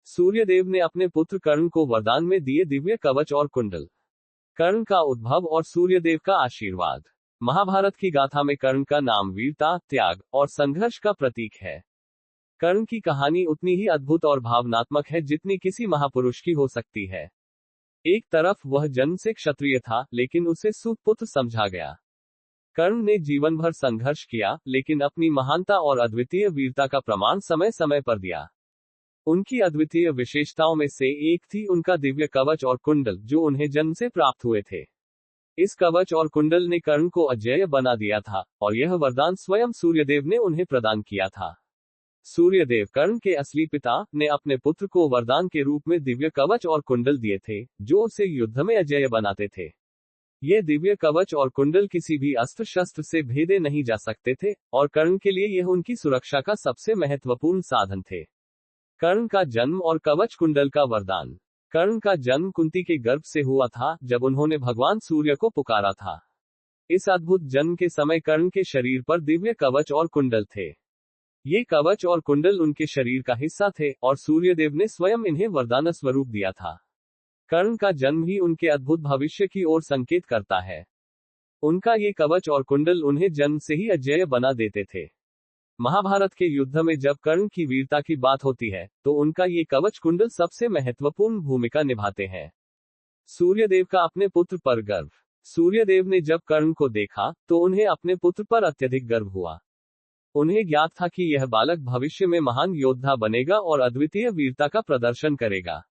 सूर्यदेव ने अपने पुत्र कर्ण को वरदान में दिए दिव्य कवच और कुंडल। कर्ण का उद्भव और सूर्यदेव का आशीर्वाद। महाभारत की गाथा में कर्ण का नाम वीरता, त्याग और संघर्ष का प्रतीक है। कर्ण की कहानी उतनी ही अद्भुत और भावनात्मक है जितनी किसी महापुरुष की हो सकती है। एक तरफ वह जन्म से क्षत्रिय था, लेकिन उसे सूतपुत्र समझा गया। कर्ण ने जीवन भर संघर्ष किया, लेकिन अपनी महानता और अद्वितीय वीरता का प्रमाण समय समय पर दिया। उनकी अद्वितीय विशेषताओं में से एक थी उनका दिव्य कवच और कुंडल, जो उन्हें जन्म से प्राप्त हुए थे। इस कवच और कुंडल ने कर्ण को अजेय बना दिया था, और यह वरदान स्वयं सूर्यदेव ने उन्हें प्रदान किया था। सूर्यदेव, कर्ण के असली पिता, ने अपने पुत्र को वरदान के रूप में दिव्य कवच और कुंडल दिए थे, जो उसे युद्ध में अजेय बनाते थे। ये दिव्य कवच और कुंडल किसी भी अस्त्र शस्त्र से भेदे नहीं जा सकते थे, और कर्ण के लिए यह उनकी सुरक्षा का सबसे महत्वपूर्ण साधन थे। कर्ण का जन्म और कवच कुंडल का वरदान। कर्ण का जन्म कुंती के गर्भ से हुआ था, जब उन्होंने भगवान सूर्य को पुकारा था। इस अद्भुत जन्म के समय कर्ण के शरीर पर दिव्य कवच और कुंडल थे। ये कवच और कुंडल उनके शरीर का हिस्सा थे, और सूर्यदेव ने स्वयं इन्हें वरदान स्वरूप दिया था। कर्ण का जन्म ही उनके अद्भुत भविष्य की ओर संकेत करता है। उनका ये कवच और कुंडल उन्हें जन्म से ही अजेय बना देते थे। महाभारत के युद्ध में जब कर्ण की वीरता की बात होती है, तो उनका ये कवच कुंडल सबसे महत्वपूर्ण भूमिका निभाते हैं। सूर्यदेव का अपने पुत्र पर गर्व। सूर्यदेव ने जब कर्ण को देखा, तो उन्हें अपने पुत्र पर अत्यधिक गर्व हुआ। उन्हें ज्ञात था कि यह बालक भविष्य में महान योद्धा बनेगा और अद्वितीय वीरता का प्रदर्शन करेगा।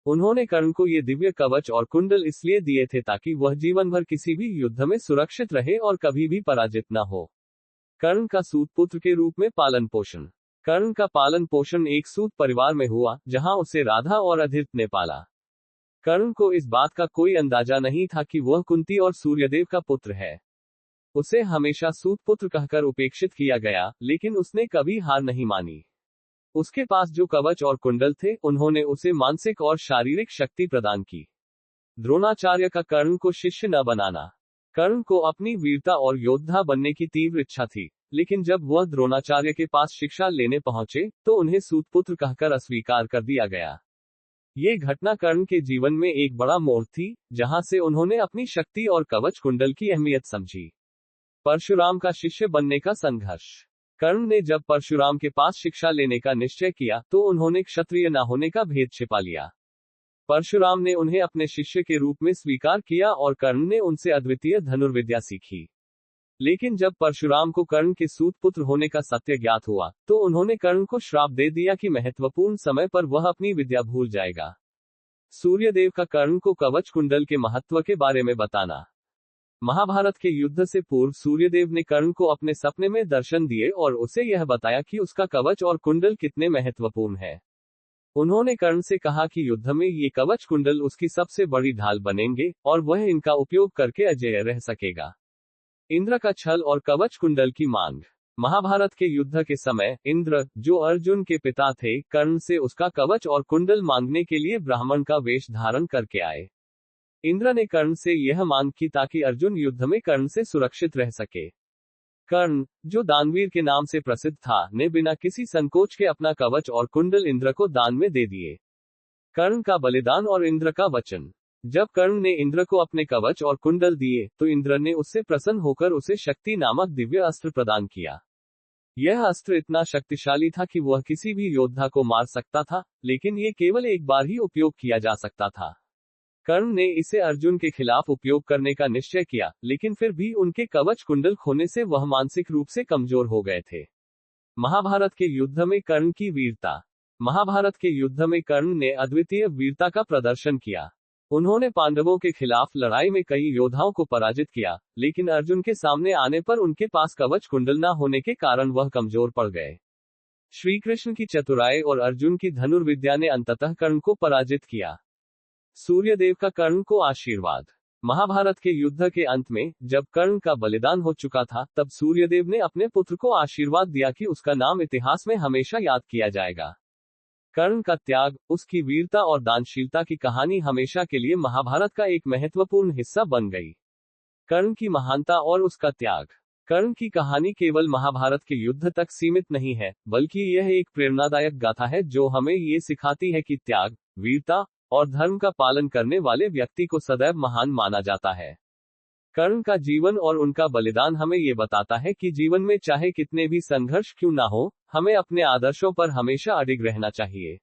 उन्होंने कर्ण को ये दिव्य कवच और कुंडल इसलिए दिए थे ताकि वह जीवन भर किसी भी युद्ध में सुरक्षित रहे और कभी भी पराजित न हो। कर्ण का सूत पुत्र के रूप में पालन पोषण। कर्ण का पालन पोषण एक सूत परिवार में हुआ, जहां उसे राधा और अधिरथ ने पाला। कर्ण को इस बात का कोई अंदाजा नहीं था कि वह कुंती और सूर्यदेव का पुत्र है। उसे हमेशा सूत पुत्र कहकर उपेक्षित किया गया, लेकिन उसने कभी हार नहीं मानी। उसके पास जो कवच और कुंडल थे, उन्होंने उसे मानसिक और शारीरिक शक्ति प्रदान की। द्रोणाचार्य का कर्ण को शिष्य न बनाना। कर्ण को अपनी वीरता और योद्धा बनने की तीव्र इच्छा थी, लेकिन जब वह द्रोणाचार्य के पास शिक्षा लेने पहुंचे, तो उन्हें सूतपुत्र कहकर अस्वीकार कर दिया गया। ये घटना कर्ण के जीवन में एक बड़ा मोड़ थी, जहां से उन्होंने अपनी शक्ति और कवच कुंडल की अहमियत समझी। परशुराम का शिष्य बनने का संघर्ष। कर्ण ने जब परशुराम के पास शिक्षा लेने का निश्चय किया, तो उन्होंने क्षत्रिय न होने का भेद छिपा लिया। परशुराम ने उन्हें अपने शिष्य के रूप में स्वीकार किया और कर्ण ने उनसे अद्वितीय धनुर्विद्या सीखी। लेकिन जब परशुराम को कर्ण के सूत पुत्र होने का सत्य ज्ञात हुआ, तो उन्होंने कर्ण को श्राप दे दिया कि महत्वपूर्ण समय पर वह अपनी विद्या भूल जाएगा। सूर्यदेव का कर्ण को कवच कुंडल के महत्व के बारे में बताना। महाभारत के युद्ध से पूर्व सूर्यदेव ने कर्ण को अपने सपने में दर्शन दिए और उसे यह बताया कि उसका कवच और कुंडल कितने महत्वपूर्ण है। उन्होंने कर्ण से कहा कि युद्ध में ये कवच कुंडल उसकी सबसे बड़ी ढाल बनेंगे, और वह इनका उपयोग करके अजेय रह सकेगा। इंद्र का छल और कवच कुंडल की मांग। महाभारत के युद्ध के समय इंद्र, जो अर्जुन के पिता थे, कर्ण से उसका कवच और कुंडल मांगने के लिए ब्राह्मण का वेश धारण करके आए। इंद्र ने कर्ण से यह मांग की ताकि अर्जुन युद्ध में कर्ण से सुरक्षित रह सके। कर्ण, जो दानवीर के नाम से प्रसिद्ध था, ने बिना किसी संकोच के अपना कवच और कुंडल इंद्र को दान में दे दिए। कर्ण का बलिदान और इंद्र का वचन। जब कर्ण ने इंद्र को अपने कवच और कुंडल दिए, तो इंद्र ने उससे प्रसन्न होकर उसे शक्ति नामक दिव्य अस्त्र प्रदान किया। यह अस्त्र इतना शक्तिशाली था कि वह किसी भी योद्धा को मार सकता था, लेकिन ये केवल एक बार ही उपयोग किया जा सकता था। कर्ण ने इसे अर्जुन के खिलाफ उपयोग करने का निश्चय किया, लेकिन फिर भी उनके कवच कुंडल खोने से वह मानसिक रूप से कमजोर हो गए थे। महाभारत के युद्ध में कर्ण की वीरता। महाभारत के युद्ध में कर्ण ने अद्वितीय वीरता का प्रदर्शन किया। उन्होंने पांडवों के खिलाफ लड़ाई में कई योद्धाओं को पराजित किया, लेकिन अर्जुन के सामने आने पर उनके पास कवच कुंडल न होने के कारण वह कमजोर पड़ गए। श्री कृष्ण की चतुराई और अर्जुन की धनुर्विद्या ने अंततः कर्ण को पराजित किया। सूर्यदेव का कर्ण को आशीर्वाद। महाभारत के युद्ध के अंत में, जब कर्ण का बलिदान हो चुका था, तब सूर्यदेव ने अपने पुत्र को आशीर्वाद दिया कि उसका नाम इतिहास में हमेशा याद किया जाएगा। कर्ण का त्याग, उसकी वीरता और दानशीलता की कहानी हमेशा के लिए महाभारत का एक महत्वपूर्ण हिस्सा बन गई। कर्ण की महानता और उसका त्याग। कर्ण की कहानी केवल महाभारत के युद्ध तक सीमित नहीं है, बल्कि यह एक प्रेरणादायक गाथा है जो हमें ये सिखाती है कि त्याग, वीरता और धर्म का पालन करने वाले व्यक्ति को सदैव महान माना जाता है। कर्ण का जीवन और उनका बलिदान हमें ये बताता है कि जीवन में चाहे कितने भी संघर्ष क्यों ना हो, हमें अपने आदर्शों पर हमेशा अडिग रहना चाहिए।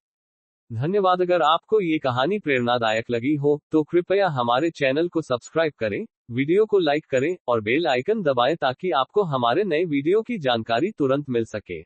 धन्यवाद। अगर आपको ये कहानी प्रेरणादायक लगी हो तो कृपया हमारे चैनल को सब्सक्राइब करें, वीडियो को लाइक करें और बेल आइकन दबाएं ताकि आपको हमारे नए वीडियो की जानकारी तुरंत मिल सके।